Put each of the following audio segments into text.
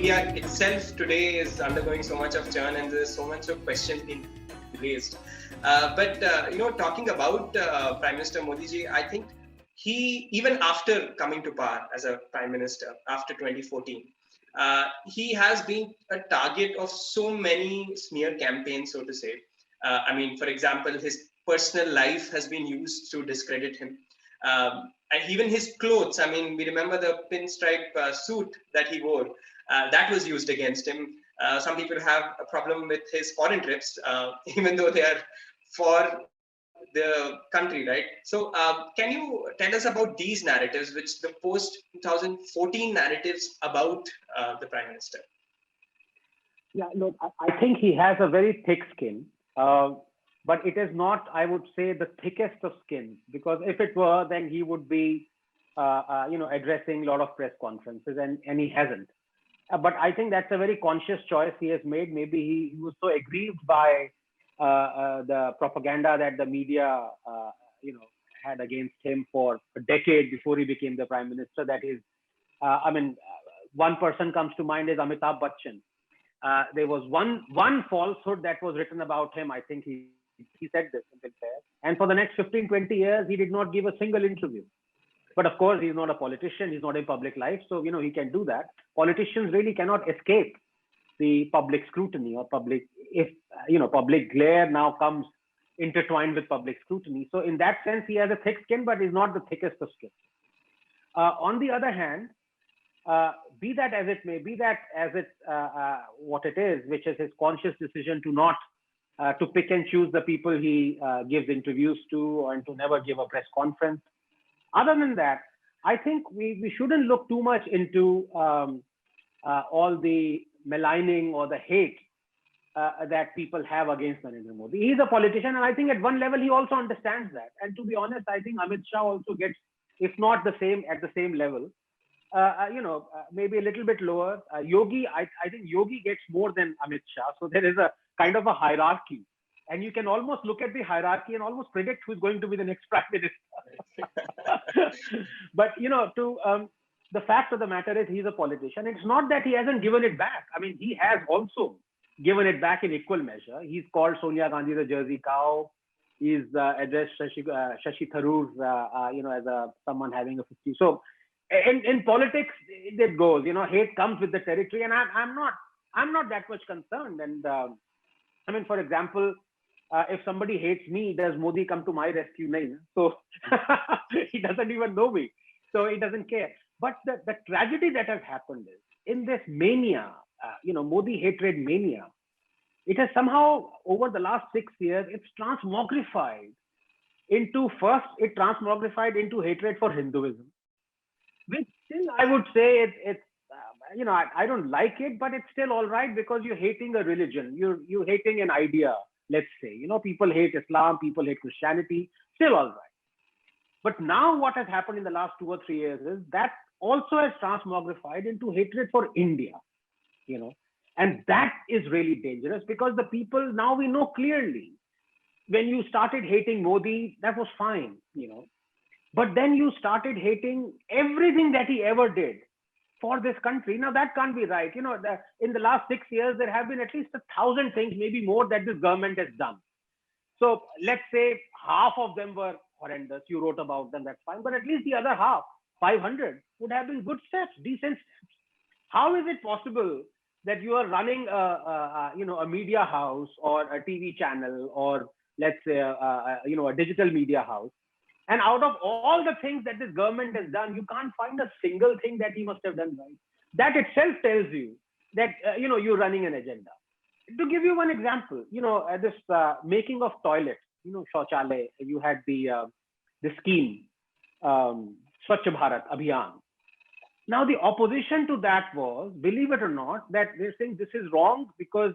media itself today is undergoing so much of churn, and there's so much of question being raised. Talking about Prime Minister Modi ji, I think he, even after coming to power as a Prime Minister after 2014, he has been a target of so many smear campaigns, so to say. For example, his personal life has been used to discredit him. And even his clothes, we remember the pinstripe suit that he wore, that was used against him. Some people have a problem with his foreign trips, even though they are for the country, right? So can you tell us about these narratives, which the post-2014 narratives about the Prime Minister? Yeah, look, I think he has a very thick skin, but it is not, I would say, the thickest of skins, because if it were, then he would be, addressing a lot of press conferences, and he hasn't. But I think that's a very conscious choice he has made. Maybe he was so aggrieved by the propaganda that the media, had against him for a decade before he became the Prime Minister. That is, one person comes to mind is Amitabh Bachchan. There was one falsehood that was written about him. I think he said this in Fair. And for the next 15, 20 years, he did not give a single interview. But of course, he's not a politician. He's not in public life. So, he can do that. Politicians really cannot escape the public scrutiny or public glare now comes intertwined with public scrutiny. So in that sense, he has a thick skin, but he's not the thickest of skin. On the other hand, be that as it may, be that as it what it is, which is his conscious decision to not to pick and choose the people he gives interviews to, and to never give a press conference. Other than that, I think we shouldn't look too much into all the maligning or the hate that people have against Narendra Modi. He's a politician, and I think at one level he also understands that. And to be honest, I think Amit Shah also gets, if not the same, at the same level, maybe a little bit lower. Yogi, I think Yogi gets more than Amit Shah. So there is a kind of a hierarchy. And you can almost look at the hierarchy and almost predict who's going to be the next Prime Minister. But, the fact of the matter is he's a politician. It's not that he hasn't given it back. He has also given it back in equal measure. He's called Sonia Gandhi the Jersey cow. He's addressed Shashi Tharoor, as someone having a 50. So in politics, it goes. Hate comes with the territory, and I'm not that much concerned. And for example, if somebody hates me, does Modi come to my rescue? No. So he doesn't even know me, so he doesn't care. But the tragedy that has happened is, in this mania, Modi hatred mania, it has somehow, over the last 6 years, it's transmogrified into hatred for Hinduism, which still, I would say, it's I don't like it, but it's still all right, because you're hating a religion, you're hating an idea, let's say. People hate Islam, people hate Christianity, still all right. But now what has happened in the last 2 or 3 years is that also has transmogrified into hatred for India, and that is really dangerous, because the people, now we know clearly, when you started hating Modi, that was fine, but then you started hating everything that he ever did for this country. Now that can't be right. In the last 6 years, there have been at least 1,000 things, maybe more, that this government has done. So let's say half of them were horrendous. You wrote about them, that's fine. But at least the other half, 500, would have been good steps, decent steps. How is it possible that you are running a media house or a TV channel, or let's say a digital media house, and out of all the things that this government has done, you can't find a single thing that he must have done right? That itself tells you that you're running an agenda. To give you one example, this making of toilets, Shauchalay, you had the scheme, Swachh Bharat Abhiyan. Now, the opposition to that was, believe it or not, that they're saying this is wrong because,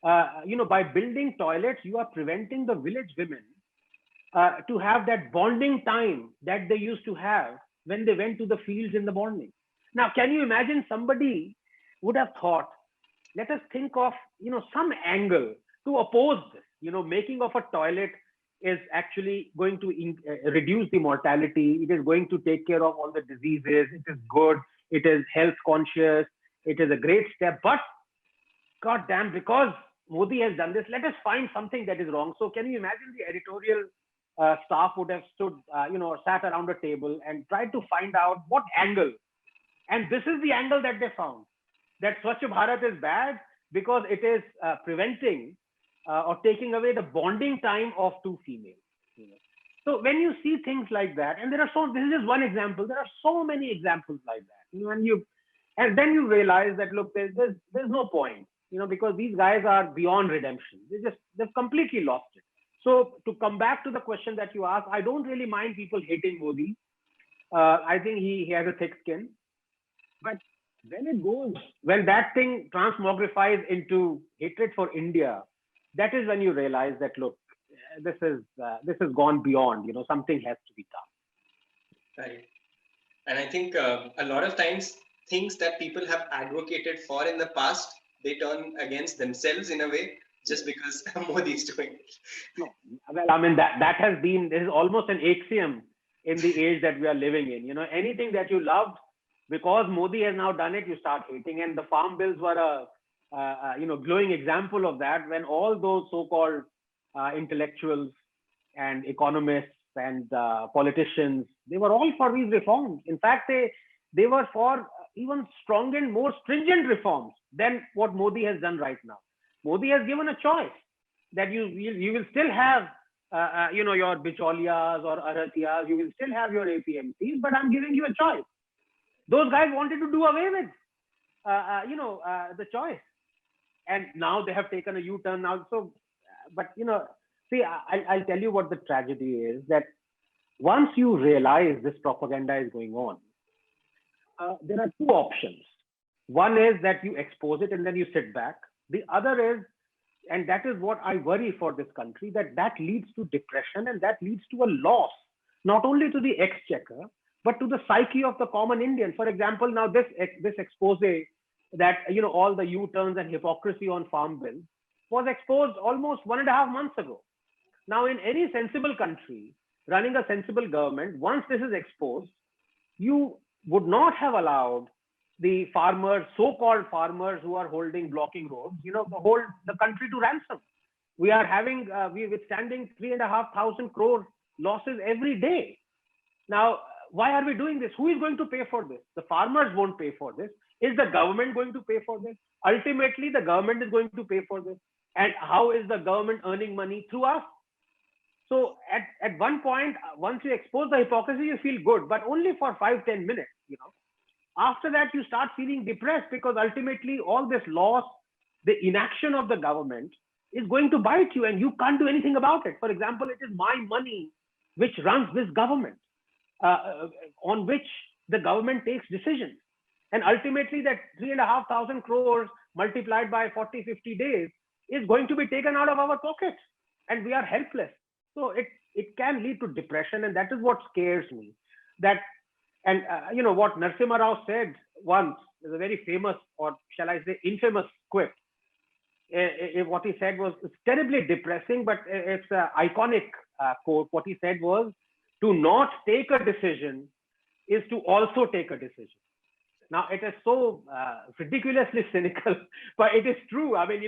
by building toilets, you are preventing the village women to have that bonding time that they used to have when they went to the fields in the morning. Now, can you imagine somebody would have thought, let us think of, some angle to oppose this. Making of a toilet is actually going to reduce the mortality. It is going to take care of all the diseases. It is good. It is health conscious. It is a great step, but God damn, because Modi has done this, let us find something that is wrong. So can you imagine the editorial staff would have stood, sat around a table and tried to find out what angle. And this is the angle that they found, that Swachh Bharat is bad because it is preventing or taking away the bonding time of two females. So when you see things like that, and this is just one example, there are so many examples like that. And then you realize that, look, there's no point, because these guys are beyond redemption. They've completely lost it. So to come back to the question that you asked, I don't really mind people hating Modi. I think he has a thick skin. But when that thing transmogrifies into hatred for India, that is when you realize that, look, this has gone beyond. Something has to be done. Right. And I think a lot of times things that people have advocated for in the past, they turn against themselves in a way just because Modi is doing it. No, well, I mean this is almost an axiom in the age that we are living in. Anything that you loved, because Modi has now done it, you start hating. And the farm bills were a glowing example of that, when all those so-called intellectuals and economists and politicians, they were all for these reforms. In fact, they were for even stronger and more stringent reforms than what Modi has done right now. Modi has given a choice that you will still have your Bicholias or Arathiyas, you will still have your APMCs, but I'm giving you a choice. Those guys wanted to do away with the choice, and now they have taken a U-turn now. So, but see, I'll tell you what the tragedy is, that once you realize this propaganda is going on, there are two options. One is that you expose it and then you sit back. The other is, and that is what I worry for this country, that leads to depression, and that leads to a loss, not only to the exchequer, but to the psyche of the common Indian. For example, now this expose that, all the U-turns and hypocrisy on farm bills was exposed almost 1.5 months ago. Now, in any sensible country running a sensible government, once this is exposed, you would not have allowed the farmers, so-called farmers who are blocking roads, hold the country to ransom. We're withstanding 3,500 crore losses every day. Now, why are we doing this? Who is going to pay for this? The farmers won't pay for this. Is the government going to pay for this? Ultimately, the government is going to pay for this. And how is the government earning money? Through us. So at one point, once you expose the hypocrisy, you feel good, but only for 5-10 minutes. After that, you start feeling depressed, because ultimately all this loss, the inaction of the government, is going to bite you, and you can't do anything about it. For example, it is my money which runs this government, on which the government takes decisions. And ultimately that 3,500 crores multiplied by 40-50 days is going to be taken out of our pockets, and we are helpless. So it can lead to depression, and that is what scares me. What Narasimha Rao said once is a very famous, or shall I say infamous quip. What he said was terribly depressing, but it's an iconic quote. What he said was, to not take a decision is to also take a decision. Now, it is so ridiculously cynical, but it is true. I mean,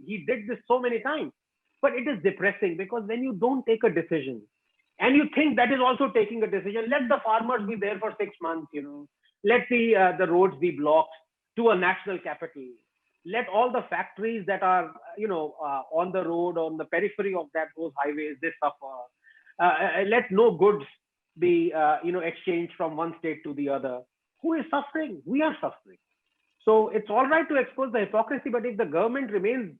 he did this so many times, but it is depressing, because when you don't take a decision and you think that is also taking a decision, let the farmers be there for 6 months, let the roads be blocked to a national capital. Let all the factories that are, on the road, on the periphery of those highways, they suffer. Let no goods be, exchanged from one state to the other. Who is suffering? We are suffering. So it's all right to expose the hypocrisy, but if the government remains,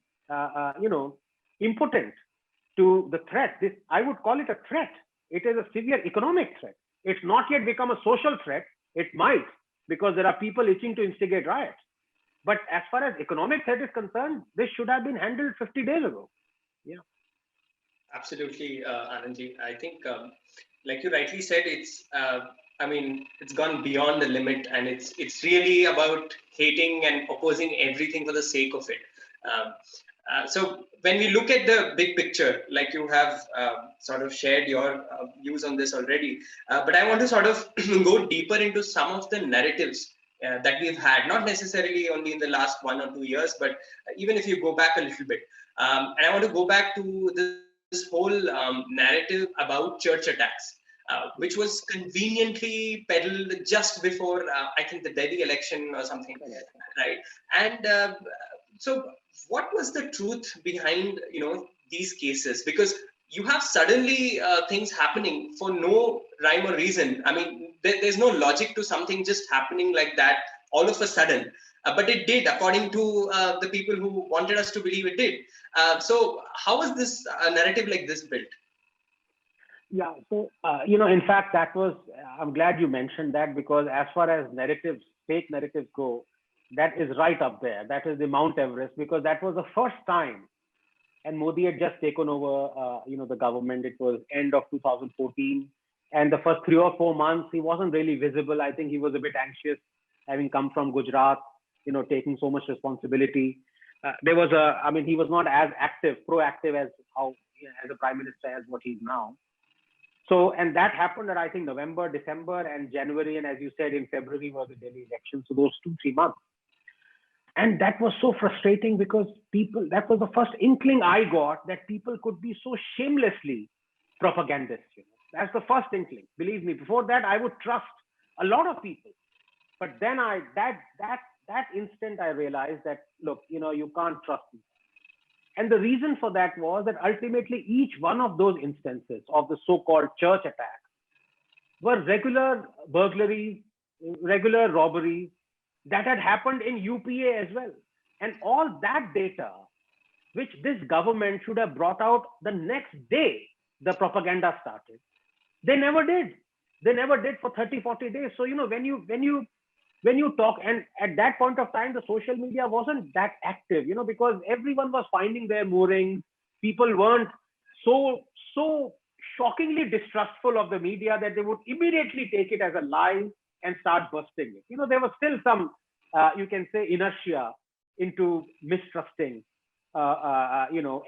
impotent to the threat, I would call it a threat. It is a severe economic threat. It's not yet become a social threat. It might, because there are people itching to instigate riots. But as far as economic threat is concerned, this should have been handled 50 days ago. Yeah. Absolutely, Anandji. I think, like you rightly said, it's gone beyond the limit, and it's really about hating and opposing everything for the sake of it. So when we look at the big picture, like you have sort of shared your views on this already, but I want to sort of go deeper into some of the narratives that we've had, not necessarily only in the last 1 or 2 years, but even if you go back a little bit. And I want to go back to this whole narrative about church attacks, which was conveniently peddled just before, I think, the Delhi election or something, right? And so, what was the truth behind these cases? Because you have suddenly things happening for no rhyme or reason. I mean, there's no logic to something just happening like that all of a sudden. But it did, according to the people who wanted us to believe it did. So, how was this narrative like this built? Yeah. So, in fact, I'm glad you mentioned that, because as far as narratives, fake narratives go, that is right up there. That is the Mount Everest, because that was the first time. And Modi had just taken over, the government. It was end of 2014. And the first 3 or 4 months, he wasn't really visible. I think he was a bit anxious, having come from Gujarat, taking so much responsibility. He was not as proactive as as a prime minister as what he's now. So, and that happened at, I think, November, December, and January. And as you said, in February was the Delhi election. So those 2, 3 months. And that was so frustrating, because that was the first inkling I got that people could be so shamelessly propagandists. That's the first inkling. Believe me, before that, I would trust a lot of people. But then that instant I realized that, look, you can't trust me. And the reason for that was that ultimately each one of those instances of the so-called church attack were regular burglaries, regular robberies that had happened in UPA as well. And all that data, which this government should have brought out the next day the propaganda started, they never did. They never did for 30, 40 days. So, when you talk, and at that point of time, the social media wasn't that active, because everyone was finding their moorings. People weren't so shockingly distrustful of the media that they would immediately take it as a lie and start busting it. There was still some, you can say, inertia into mistrusting,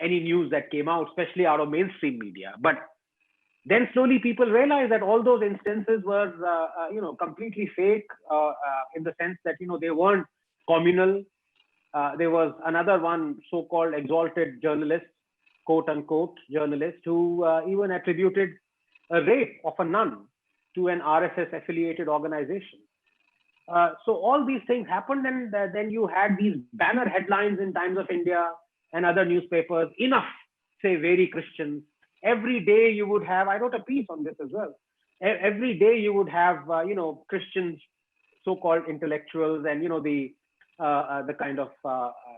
any news that came out, especially out of mainstream media. But then slowly people realized that all those instances were, completely fake, in the sense that, they weren't communal. There was another one, so-called exalted journalist, quote unquote journalist, who even attributed a rape of a nun to an RSS affiliated organization. So all these things happened, and then you had these banner headlines in Times of India and other newspapers, enough, say, very Christian. Every day you would have, I wrote a piece on this as well. Every day you would have, Christians, so-called intellectuals, and, the kind of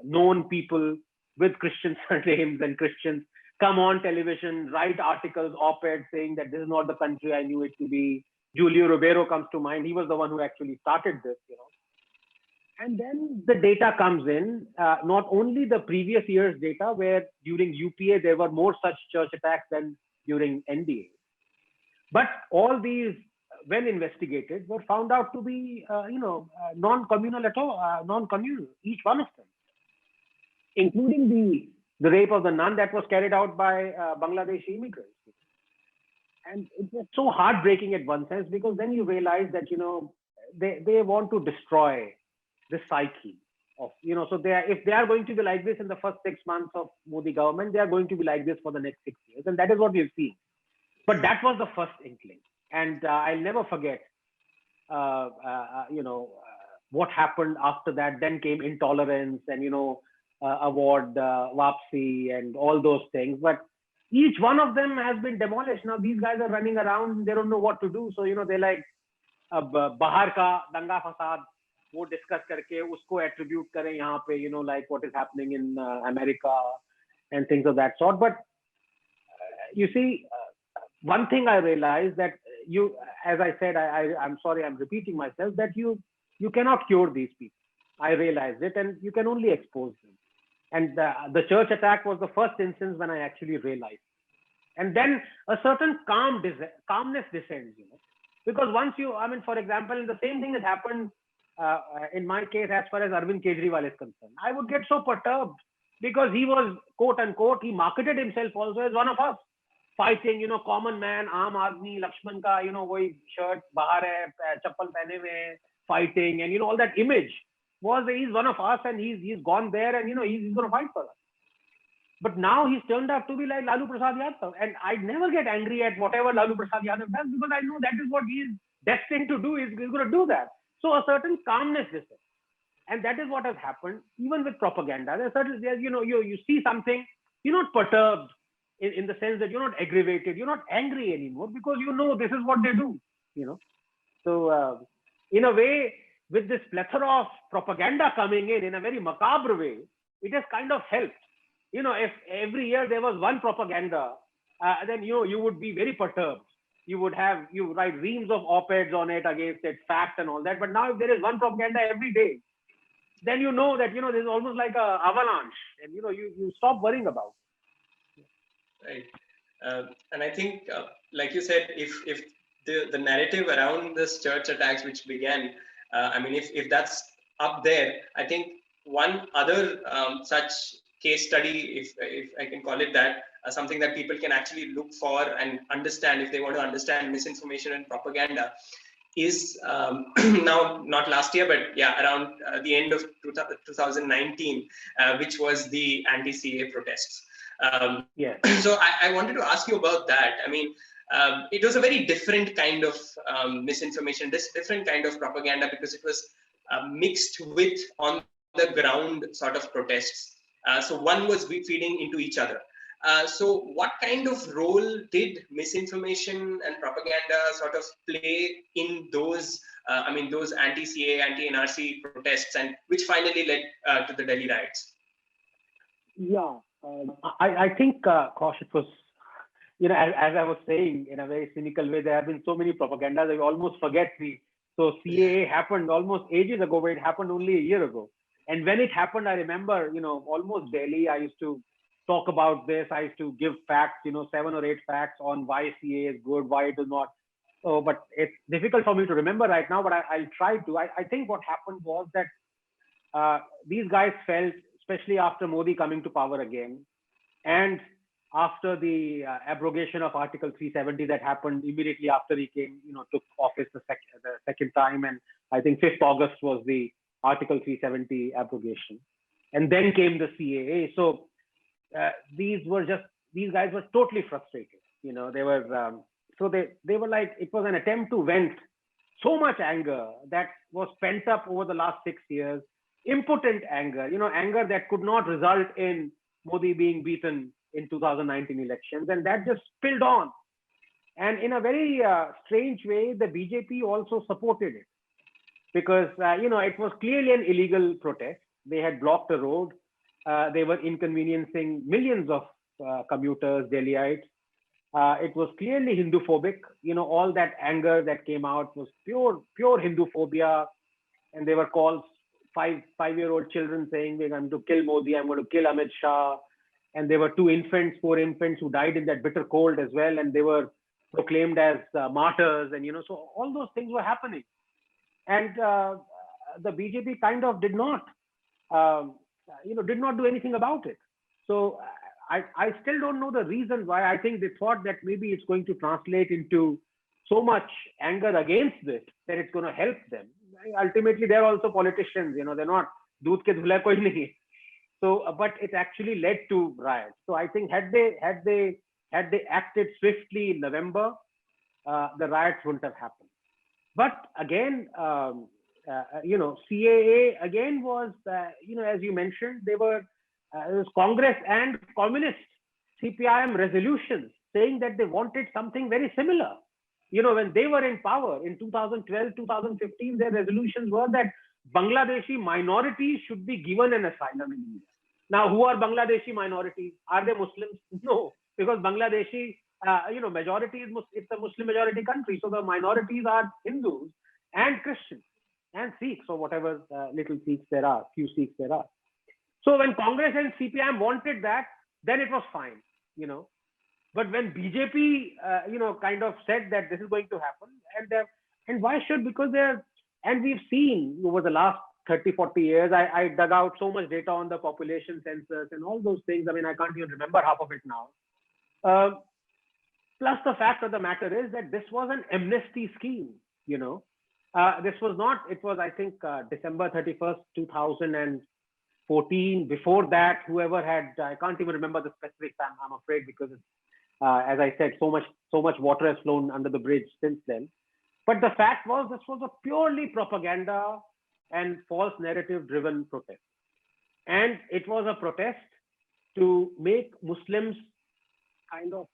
known people with Christian surnames and Christians come on television, write articles, op-eds saying that this is not the country I knew it to be. Julio Ribeiro comes to mind. He was the one who actually started this, And then the data comes in, not only the previous year's data, where during UPA there were more such church attacks than during NDA. But all these, when investigated, were found out to be, non-communal at all, non-communal, each one of them, including the rape of the nun that was carried out by Bangladeshi immigrants. And it was so heartbreaking at one sense, because then you realize that, they want to destroy the psyche of, so if they are going to be like this in the first 6 months of Modi government, they are going to be like this for the next 6 years. And that is what we've seen. But that was the first inkling. And I'll never forget, what happened after that. Then came intolerance and, award Wapsi and all those things. But each one of them has been demolished. Now these guys are running around. They don't know what to do. So, they're like, Bahar ka danga fasad, वो discuss करके उसको attribute करें यहाँ पे, like what is happening in America and things of that sort. But you see, one thing I realized that as I said, I'm sorry, I'm repeating myself, that you cannot cure these people. I realized it, and you can only expose them. And the church attack was the first instance when I actually realized. And then a certain calmness descends, because once for example, the same thing has happened in my case as far as Arvind Kejriwal is concerned. I would get so perturbed, because he was, quote unquote, he marketed himself also as one of us, fighting, common man, aam aadmi, Lakshman ka, वही shirt बाहर है, चप्पल पहने हुए हैं, fighting, and all that image was he's one of us, and he's gone there, and he's going to fight for us. But now he's turned out to be like Lalu Prasad Yadav, and I never get angry at whatever Lalu Prasad Yadav does, because I know that is what he is destined to do. He's going to do that. So a certain calmness is there. And that is what has happened even with propaganda. You see something, you're not perturbed in the sense that you're not aggravated, you're not angry anymore, because this is what they do. So in a way, with this plethora of propaganda coming in a very macabre way, it has kind of helped. If every year there was one propaganda, then you would be very perturbed. You write reams of op-eds on it against its facts and all that. But now if there is one propaganda every day, then that there's almost like a avalanche, and you stop worrying about it. Right. And I think, like you said, if the narrative around this church attacks which began, if that's up there, I think one other such case study, if I can call it that, something that people can actually look for and understand if they want to understand misinformation and propaganda, is now not last year, but around the end of 2019, which was the anti-CAA protests. So I wanted to ask you about that. It was a very different kind of misinformation, different kind of propaganda, because it was mixed with on the ground sort of protests. So one was feeding into each other. So what kind of role did misinformation and propaganda sort of play in those, those anti-CAA, anti-NRC protests, and which finally led to the Delhi riots? Yeah, I think, Kaush, it was, as I was saying, in a very cynical way, there have been so many propagandas that you almost forget me. So CAA happened almost ages ago, but it happened only a year ago. And when it happened, I remember, almost daily, I used to talk about this. I used to give facts, 7 or 8 facts on why CAA is good, why it is not. Oh, but it's difficult for me to remember right now, but I'll try to. I think what happened was that these guys felt, especially after Modi coming to power again, and after the abrogation of Article 370 that happened immediately after he took office the second time, and I think 5th August was the Article 370 abrogation, and then came the CAA. So these guys were totally frustrated. They were they were like, it was an attempt to vent so much anger that was pent up over the last 6 years, impotent anger, anger that could not result in Modi being beaten in 2019 elections, and that just spilled on. And in a very strange way, the BJP also supported it, because it was clearly an illegal protest. They had blocked a road. They were inconveniencing millions of commuters, Delhiites. It was clearly Hindu-phobic. All that anger that came out was pure Hindu-phobia. And there were calls, five-year-old children saying, "We're going to kill Modi, I'm going to kill Amit Shah." And there were 4 infants who died in that bitter cold as well. And they were proclaimed as martyrs. And, so all those things were happening. And the BJP kind of did not do anything about it. So I still don't know the reason why. I think they thought that maybe it's going to translate into so much anger against this that it's going to help them. Ultimately, they're also politicians, they're not doodh ke dhula koi nahi. So, but it actually led to riots. So I think had they acted swiftly in November, the riots wouldn't have happened. But again, CAA again was, as you mentioned, it was Congress and Communist CPIM resolutions saying that they wanted something very similar. When they were in power in 2012, 2015, their resolutions were that Bangladeshi minorities should be given an asylum in India. Now, who are Bangladeshi minorities? Are they Muslims? No, because Bangladeshi, majority is it's a Muslim majority country. So the minorities are Hindus and Christians and Sikhs, or whatever little Sikhs there are, few Sikhs there are. So when Congress and CPIM wanted that, then it was fine, But when BJP, kind of said that this is going to happen, and why should? Because and we've seen over the last 30, 40 years, I dug out so much data on the population census and all those things. I can't even remember half of it now. Plus the fact of the matter is that this was an amnesty scheme, This was not. It was, I think, December 31st, 2014. Before that, whoever had, I can't even remember the specifics. I'm afraid, because it's, as I said, so much water has flown under the bridge since then. But the fact was, this was a purely propaganda and false narrative driven protest. And it was a protest to make Muslims kind of,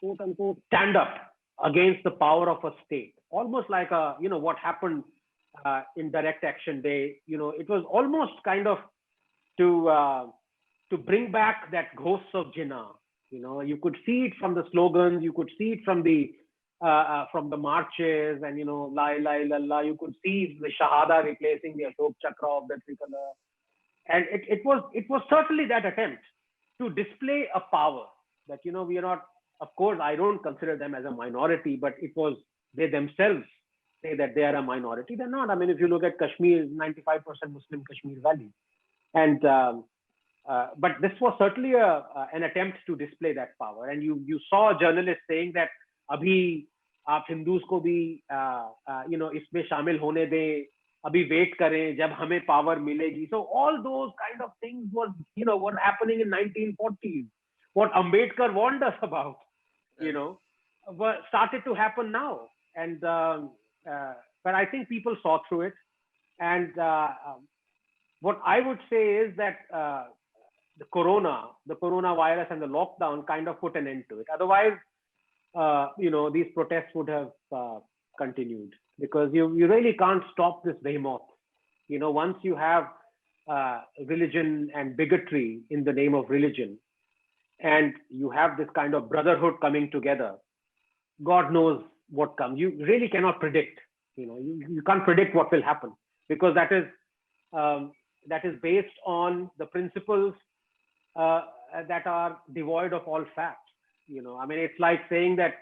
quote unquote, stand up against the power of a state. Almost like what happened in Direct Action Day. It was almost kind of to bring back that ghosts of Jinnah. You could see it from the slogans, you could see it from the marches, and La ilaha illallah. You could see the Shahada replacing the Ashok Chakra of the tricolor, and it was certainly that attempt to display a power that we are not. Of course, I don't consider them as a minority, but it was they themselves say that they are a minority. They're not. I mean, if you look at Kashmir, 95% Muslim Kashmir Valley, and but this was certainly an attempt to display that power. And you saw journalists saying that अभी आप Hindus को भी इसमें शामिल होने दें, अभी wait करें जब हमें पावर मिलेगी. So all those kind of things were happening in 1940s. What Ambedkar warned us about, started to happen now. And but I think people saw through it. And what I would say is that the coronavirus and the lockdown kind of put an end to it. Otherwise, these protests would have continued, because you really can't stop this behemoth. Once you have religion and bigotry in the name of religion, and you have this kind of brotherhood coming together, God knows what comes. You really cannot predict. You can't predict what will happen, because that is based on the principles that are devoid of all fact. I mean, it's like saying that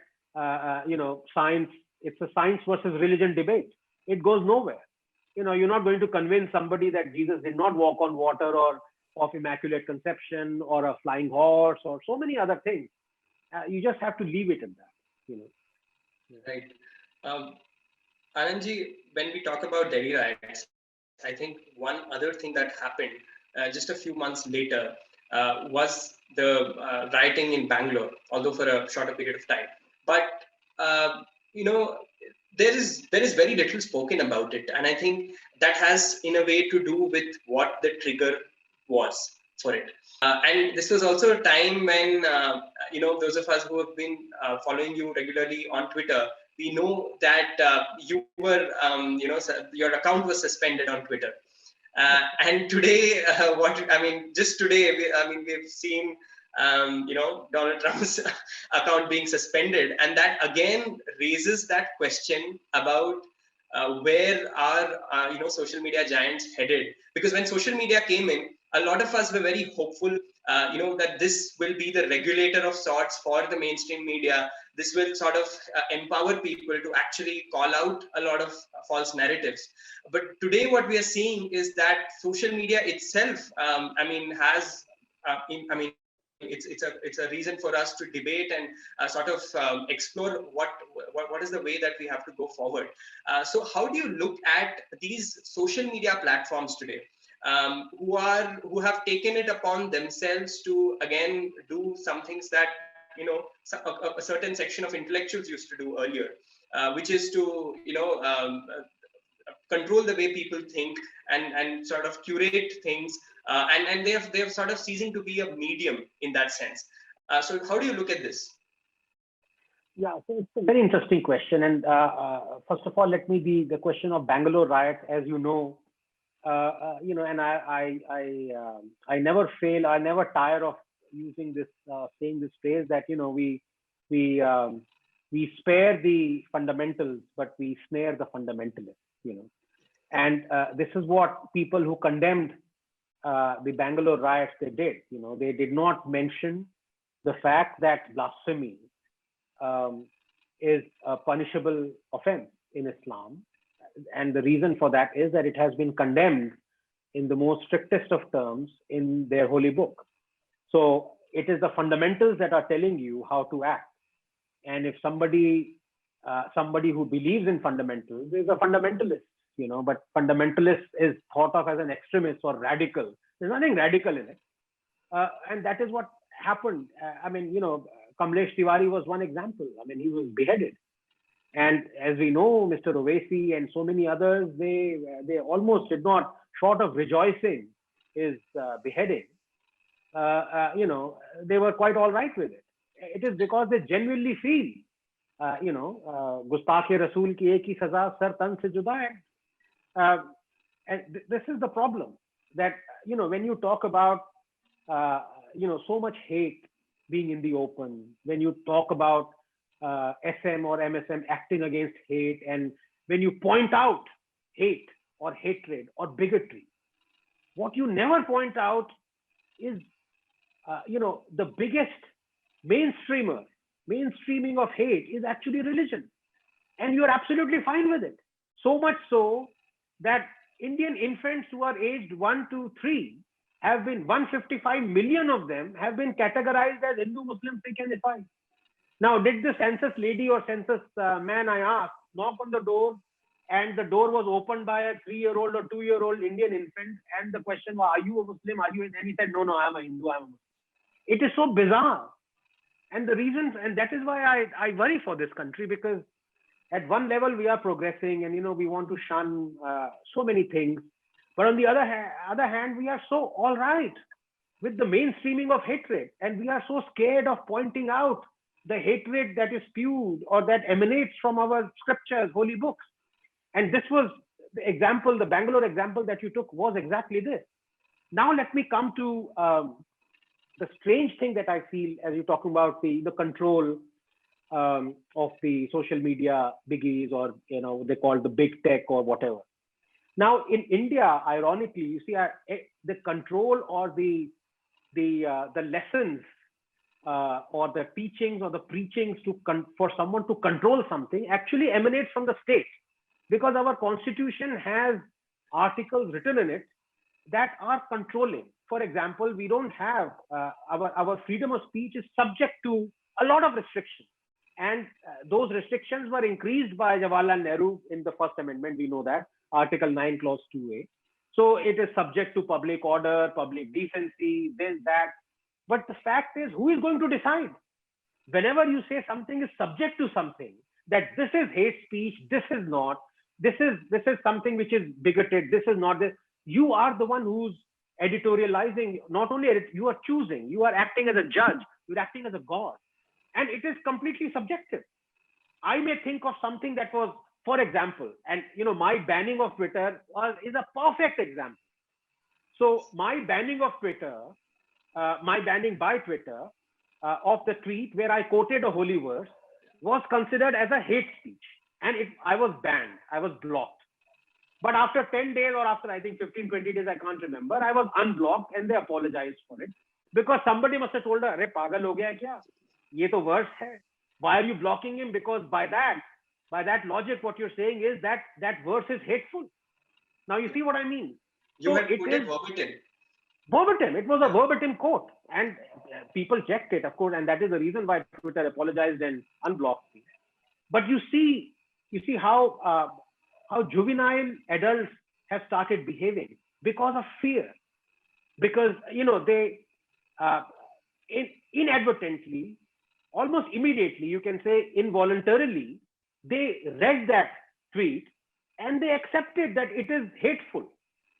science. It's a science versus religion debate. It goes nowhere. You're not going to convince somebody that Jesus did not walk on water, or of immaculate conception, or a flying horse, or so many other things. You just have to leave it at that. Right. Anandji, when we talk about Delhi riots, I think one other thing that happened just a few months later was the rioting in Bangalore, although for a shorter period of time. But there is very little spoken about it, and I think that has in a way to do with what the trigger was for it. And this was also a time when those of us who have been following you regularly on Twitter, we know that you were your account was suspended on Twitter. And today, just today, we've seen, Donald Trump's account being suspended, and that again raises that question about where are social media giants headed? Because when social media came in, a lot of us were very hopeful, that this will be the regulator of sorts for the mainstream media. This will sort of empower people to actually call out a lot of false narratives. But today, what we are seeing is that social media itself, has, it's a reason for us to debate and sort of explore what is the way that we have to go forward. So how do you look at these social media platforms today, who have taken it upon themselves to again do some things that a certain section of intellectuals used to do earlier, which is to control the way people think and sort of curate things, and they've sort of ceasing to be a medium in that sense. So how do you look at this? Yeah, so it's a very interesting question. And first of all, let me be the question of Bangalore riots, as you know, and I never fail, I never tire of using this, saying this phrase that we spare the fundamentals, but we snare the fundamentalists. And this is what people who condemned the Bangalore riots did. They did not mention the fact that blasphemy is a punishable offense in Islam. And the reason for that is that it has been condemned in the most strictest of terms in their holy book. So it is the fundamentals that are telling you how to act. And if somebody somebody who believes in fundamentals is a fundamentalist, but fundamentalist is thought of as an extremist or radical. There's nothing radical in it. And that is what happened. Kamlesh Tiwari was one example. He was beheaded. And as we know, Mr. Owaisi and so many others, they almost did not, short of rejoicing his beheading, they were quite all right with it. It is because they genuinely feel, Gustakh-e Rasool ki ek hi saza sar tan se juda hai. And this is the problem, that, when you talk about, so much hate being in the open, when you talk about SM or MSM acting against hate, and when you point out hate or hatred or bigotry, what you never point out is, the biggest mainstreaming of hate is actually religion. And you're absolutely fine with it. So much so that Indian infants who are aged 1 to 3 have been, 155 million of them have been categorized as Hindu, Muslim, Sikh, and Isai. Now, did the census lady or census man, I asked, knock on the door, and the door was opened by a 3-year-old or 2-year-old Indian infant, and the question was, are you a Muslim? Are you? And he said, no, I'm a Hindu, I'm a Muslim. It is so bizarre. And the reasons, and that is why I worry for this country, because at one level we are progressing, and we want to shun so many things. But on the other hand, we are so all right with the mainstreaming of hatred, and we are so scared of pointing out the hatred that is spewed or that emanates from our scriptures, holy books. And this was the example, the Bangalore example that you took was exactly this. Now let me come to the strange thing that I feel as you're talking about the control of the social media biggies, or they call the big tech or whatever. Now in India, ironically, you see the control or the lessons or the teachings or the preachings for someone to control something actually emanates from the state, because our constitution has articles written in it that are controlling. For example, we don't have our freedom of speech is subject to a lot of restrictions, and those restrictions were increased by Jawaharlal Nehru in the First Amendment. We know that, Article 9, Clause 2A. So it is subject to public order, public decency, this, that. But the fact is, who is going to decide? Whenever you say something is subject to something, that this is hate speech, this is not, this is something which is bigoted, this is not this, you are the one who's editorializing. Not only you are choosing, you are acting as a judge, you're acting as a god, and it is completely subjective. I may think of something that was, for example, and my banning of Twitter is a perfect example. So my banning of Twitter, my banning by Twitter of the tweet where I quoted a holy verse was considered as a hate speech, and I was banned, I was blocked. But after 10 days or after, I think 15, 20 days, I can't remember, I was unblocked, and they apologized for it, because somebody must have told her, "Arey, pagal ho gaya kya? Ye to verse hai. Why are you blocking him?" Because by that logic, what you're saying is that verse is hateful. Now you see what I mean. You had put it verbatim. Verbatim. It was a verbatim quote, and people checked it, of course, and that is the reason why Twitter apologized and unblocked me. But you see how juvenile adults have started behaving because of fear, because they inadvertently, almost immediately, you can say involuntarily, they read that tweet and they accepted that it is hateful,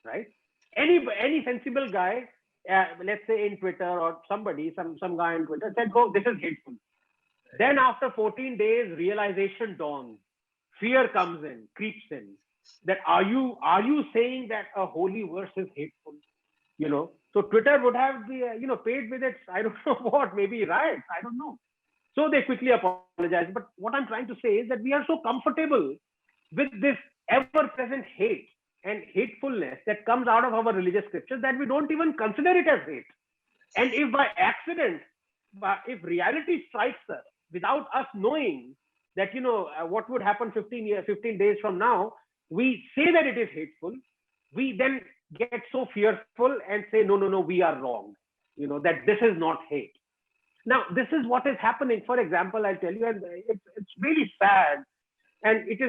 right? Any sensible guy, let's say in Twitter, or some guy on Twitter said, "Oh, this is hateful." Then after 14 days, realization dawns, fear comes in, creeps in. That are you saying that a holy verse is hateful? So Twitter would have paid with its, I don't know what, maybe riots, I don't know. So they quickly apologized. But what I'm trying to say is that we are so comfortable with this ever-present hate and hatefulness that comes out of our religious scriptures that we don't even consider it as hate. And if by accident, if reality strikes us without us knowing that, what would happen 15 days from now, we say that it is hateful, we then get so fearful and say, no, we are wrong, that this is not hate. Now, this is what is happening. For example, I'll tell you, and it's really sad And it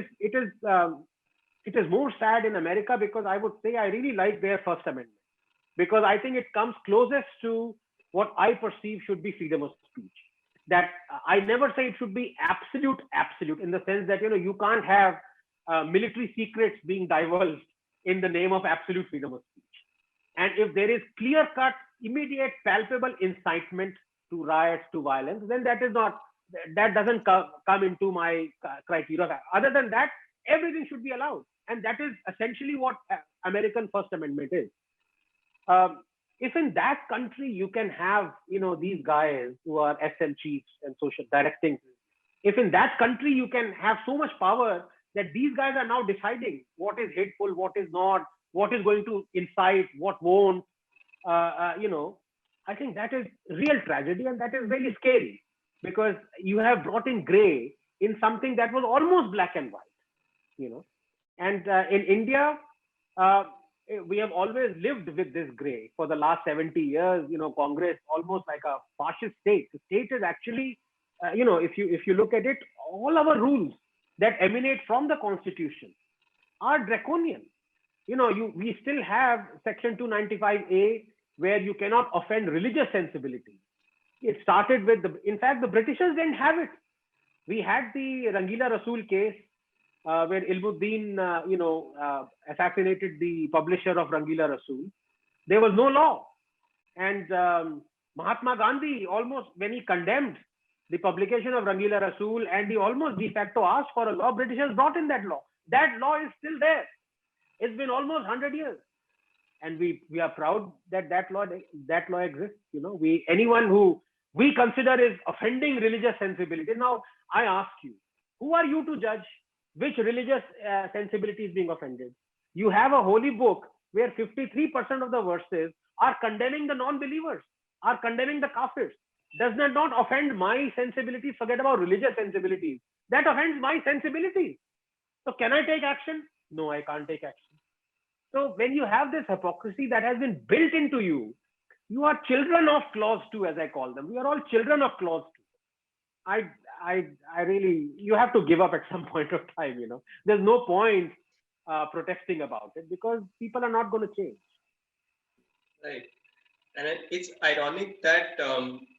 is more sad in America, because I would say I really like their First Amendment, because I think it comes closest to what I perceive should be freedom of speech. That I never say it should be absolute, in the sense that you can't have military secrets being divulged in the name of absolute freedom of speech. And if there is clear cut, immediate, palpable incitement to riots, to violence, then that doesn't come into my criteria. Other than that, everything should be allowed, and that is essentially what American First Amendment is. If in that country you can have these guys who are SM chiefs and social directing, if in that country you can have so much power that these guys are now deciding what is hateful, what is not, what is going to incite, what won't, I think that is real tragedy, and that is very scary, because you have brought in gray in something that was almost black and white. And in India, uh, we have always lived with this gray for the last 70 years. Congress, almost like a fascist state. The state is actually, if you look at it, all our rules that emanate from the Constitution are draconian. We still have Section 295A, where you cannot offend religious sensibility. It started with in fact, the Britishers didn't have it. We had the Rangila Rasool case, where Ilmuddin, assassinated the publisher of Rangila Rasool. There was no law. And Mahatma Gandhi, almost when he condemned the publication of Rangila Rasool, and he almost de facto asked for a law, Britishers brought in that law. That law is still there. It's been almost 100 years. And we are proud that that law exists. Anyone who we consider is offending religious sensibility. Now, I ask you, who are you to judge which religious sensibility is being offended? You have a holy book where 53% of the verses are condemning the non-believers, are condemning the kafirs. Does that not offend my sensibilities? Forget about religious sensibilities. That offends my sensibilities. So can I take action? No, I can't take action. So when you have this hypocrisy that has been built into you, you are children of clause 2, as I call them. We are all children of clause 2. I really, you have to give up at some point of time. There's no point protesting about it, because people are not going to change. Right. And it's ironic that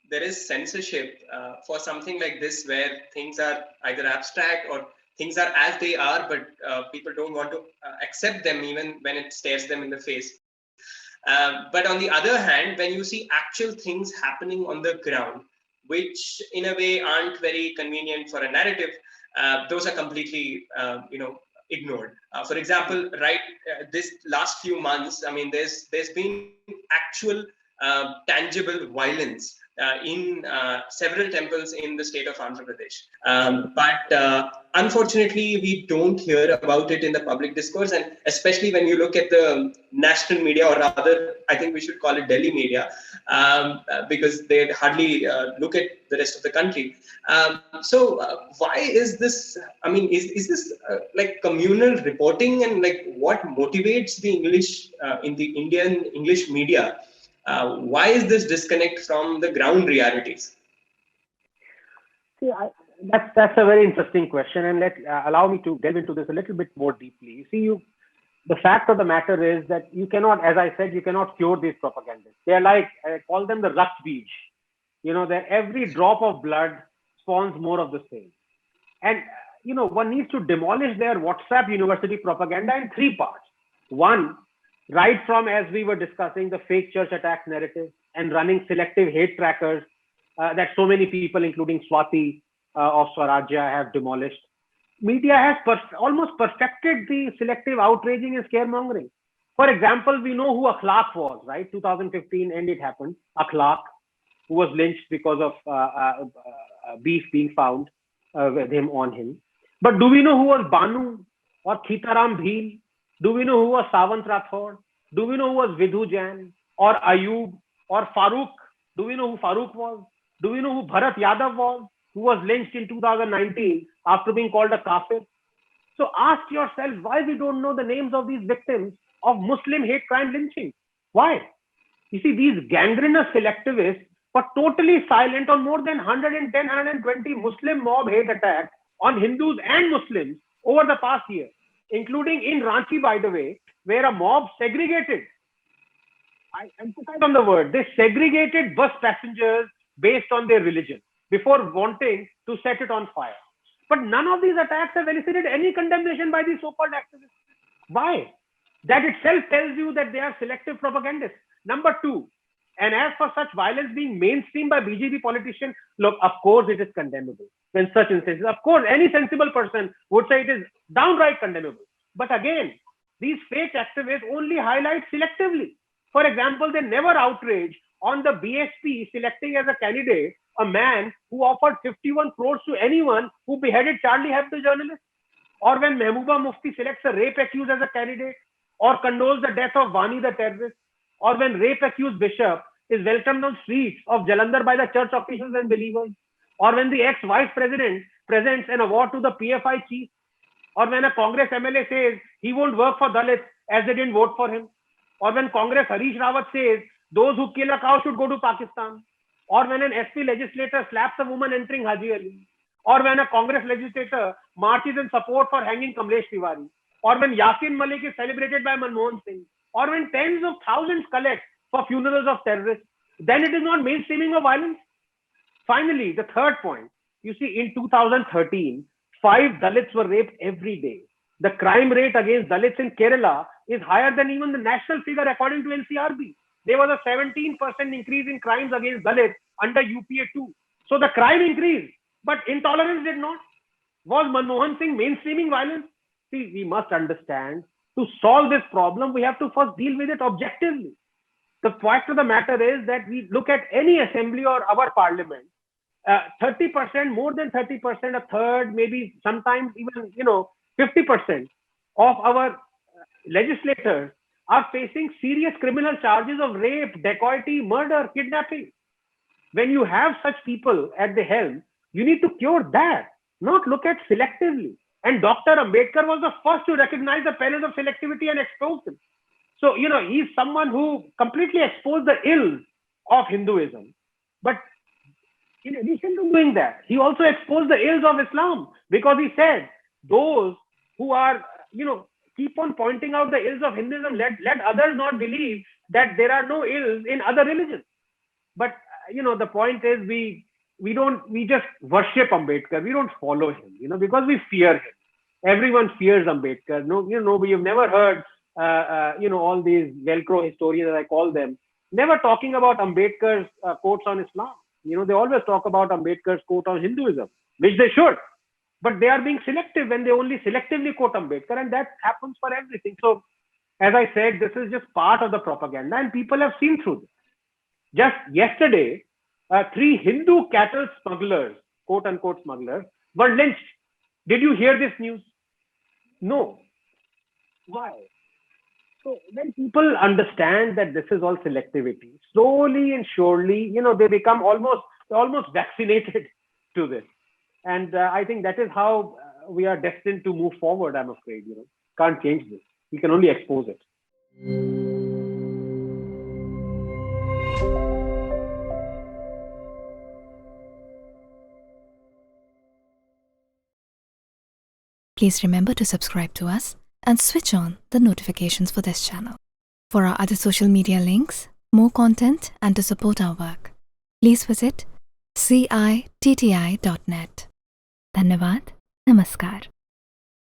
there is censorship for something like this, where things are either abstract or things are as they are, but people don't want to accept them even when it stares them in the face. But on the other hand, when you see actual things happening on the ground, which in a way aren't very convenient for a narrative, those are completely, ignored. For example, right, this last few months, I mean, there's been actual tangible violence in several temples in the state of Andhra Pradesh. But unfortunately, we don't hear about it in the public discourse, and especially when you look at the national media, or rather, I think we should call it Delhi media, because they hardly look at the rest of the country. So why is this? I mean, is this like communal reporting, and like what motivates the English in the Indian English media? Why is this disconnect from the ground realities? See, that's a very interesting question, and allow me to delve into this a little bit more deeply. The fact of the matter is that you cannot, as I said, you cannot cure these propagandists. They're like, I call them the rust beach. That every drop of blood spawns more of the same. And one needs to demolish their WhatsApp university propaganda in 3 parts. One, right from, as we were discussing, the fake church attacks narrative and running selective hate trackers that so many people, including Swati of Swarajya, have demolished. Media has almost perfected the selective outraging and scaremongering. For example, we know who Akhlaq was, right? 2015, and it happened. Akhlaq, who was lynched because of beef being found with him on him. But do we know who was Banu or Khitaram Bheel? Do we know who was Savant Rathod? Do we know who was Vidhu Jain or Ayub or Farooq? Do we know who Farooq was? Do we know who Bharat Yadav was, who was lynched in 2019 after being called a kafir? So ask yourself why we don't know the names of these victims of Muslim hate crime lynching. Why? You see, these gangrenous selectivists were totally silent on more than 110, 120 Muslim mob hate attacks on Hindus and Muslims over the past year, including in Ranchi, by the way, where a mob segregated, I emphasize on the word, they segregated bus passengers based on their religion before wanting to set it on fire. But none of these attacks have elicited any condemnation by these so-called activists. Why? That itself tells you that they are selective propagandists. Number two, and as for such violence being mainstreamed by BJP politicians, look, of course it is condemnable when such instances. Of course, any sensible person would say it is downright condemnable. But again, these fake activists only highlight selectively. For example, they never outrage on the BSP selecting as a candidate a man who offered 51 crores to anyone who beheaded Charlie Hebdo journalist, or when Mehbooba Mufti selects a rape accused as a candidate, or condoles the death of Vani the terrorist, or when rape accused bishop is welcomed on streets of Jalandhar by the church officials and believers, or when the ex-vice president presents an award to the PFI chief, or when a Congress MLA says he won't work for Dalits as they didn't vote for him, or when Congress Harish Rawat says those who kill a cow should go to Pakistan, or when an SP legislator slaps a woman entering Haji Ali, or when a Congress legislator marches in support for hanging Kamlesh Tiwari, or when Yasin Malik is celebrated by Manmohan Singh, or when tens of thousands collect for funerals of terrorists, then it is not mainstreaming of violence. Finally, the third point, you see, in 2013, 5 Dalits were raped every day. The crime rate against Dalits in Kerala is higher than even the national figure according to NCRB. There was a 17% increase in crimes against Dalits under UPA 2. So the crime increased, but intolerance did not. Was Manmohan Singh mainstreaming violence? See, we must understand, to solve this problem, we have to first deal with it objectively. The fact of the matter is that we look at any assembly or our parliament, 30%, more than 30%, a third, maybe sometimes even 50% of our legislators are facing serious criminal charges of rape, dacoity, murder, kidnapping. When you have such people at the helm, you need to cure that, not look at selectively. And Dr. Ambedkar was the first to recognize the perils of selectivity and expose them. So, he's someone who completely exposed the ills of Hinduism. But in addition to doing that, he also exposed the ills of Islam, because he said those who are, keep on pointing out the ills of Hinduism, let others not believe that there are no ills in other religions. But, the point is we just worship Ambedkar. We don't follow him, because we fear him. Everyone fears Ambedkar. We've never heard, all these Velcro historians, as I call them, never talking about Ambedkar's quotes on Islam. They always talk about Ambedkar's quote on Hinduism, which they should. But they are being selective when they only selectively quote Ambedkar, and that happens for everything. So, as I said, this is just part of the propaganda, and people have seen through this. Just yesterday, 3 Hindu cattle smugglers, quote unquote smugglers, were lynched. Did you hear this news? No. Why? So when people understand that this is all selectivity, slowly and surely, they become almost vaccinated to this. And I think that is how we are destined to move forward, I'm afraid. Can't change this. We can only expose it. Please remember to subscribe to us and switch on the notifications for this channel. For our other social media links, more content, and to support our work, please visit citti.net. Dhanyavad. Namaskar.